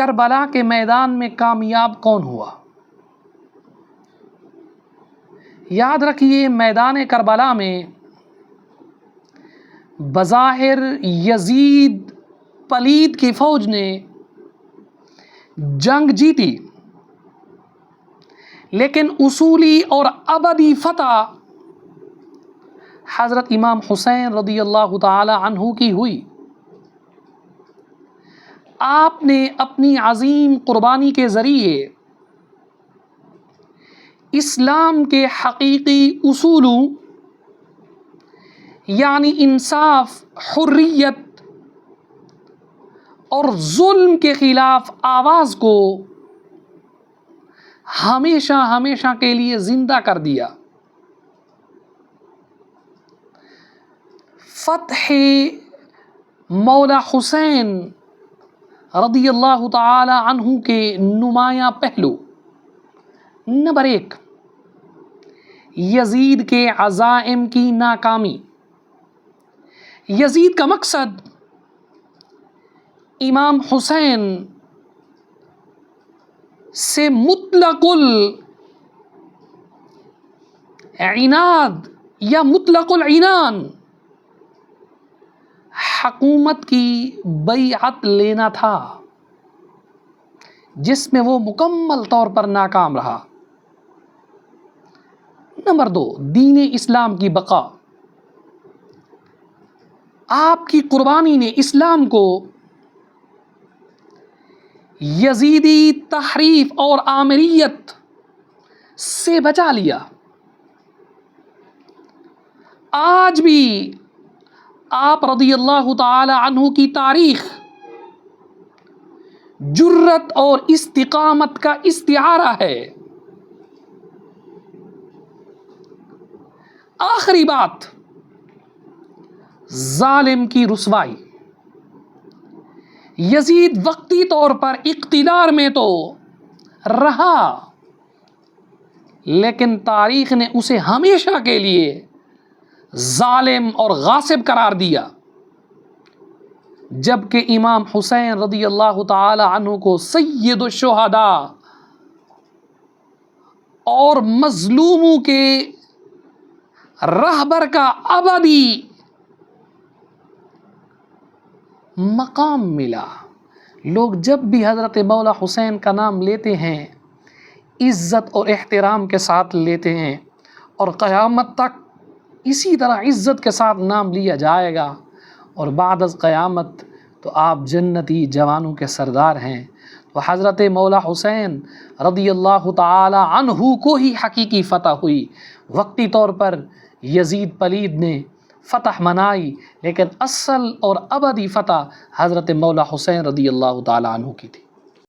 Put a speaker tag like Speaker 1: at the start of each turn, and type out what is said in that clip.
Speaker 1: کربلا کے میدان میں کامیاب کون ہوا؟ یاد رکھیے میدان کربلا میں بظاہر یزید پلید کی فوج نے جنگ جیتی، لیکن اصولی اور ابدی فتح حضرت امام حسین رضی اللہ تعالی عنہ کی ہوئی۔ آپ نے اپنی عظیم قربانی کے ذریعے اسلام کے حقیقی اصولوں یعنی انصاف، حریت اور ظلم کے خلاف آواز کو ہمیشہ ہمیشہ کے لیے زندہ کر دیا۔ فتح مولا حسین رضی اللہ تعالی عنہ کے نمایاں پہلو: نمبر 1، یزید کے عزائم کی ناکامی۔ یزید کا مقصد امام حسین سے مطلق العناد یا مطلق العنان حکومت کی بیعت لینا تھا، جس میں وہ مکمل طور پر ناکام رہا۔ نمبر 2، دین اسلام کی بقا۔ آپ کی قربانی نے اسلام کو یزیدی تحریف اور آمریت سے بچا لیا۔ آج بھی آپ رضی اللہ تعالی عنہ کی تاریخ جرت اور استقامت کا استعارہ ہے۔ آخری بات، ظالم کی رسوائی۔ یزید وقتی طور پر اقتدار میں تو رہا، لیکن تاریخ نے اسے ہمیشہ کے لیے ظالم اور غاصب قرار دیا، جبکہ امام حسین رضی اللہ تعالی عنہ کو سید الشہداء اور مظلوموں کے رہبر کا ابدی مقام ملا۔ لوگ جب بھی حضرت مولا حسین کا نام لیتے ہیں عزت اور احترام کے ساتھ لیتے ہیں، اور قیامت تک اسی طرح عزت کے ساتھ نام لیا جائے گا، اور بعد از قیامت تو آپ جنتی جوانوں کے سردار ہیں۔ تو حضرت مولا حسین رضی اللہ تعالی عنہ کو ہی حقیقی فتح ہوئی۔ وقتی طور پر یزید پلید نے فتح منائی، لیکن اصل اور ابدی فتح حضرت مولا حسین رضی اللہ تعالی عنہ کی تھی۔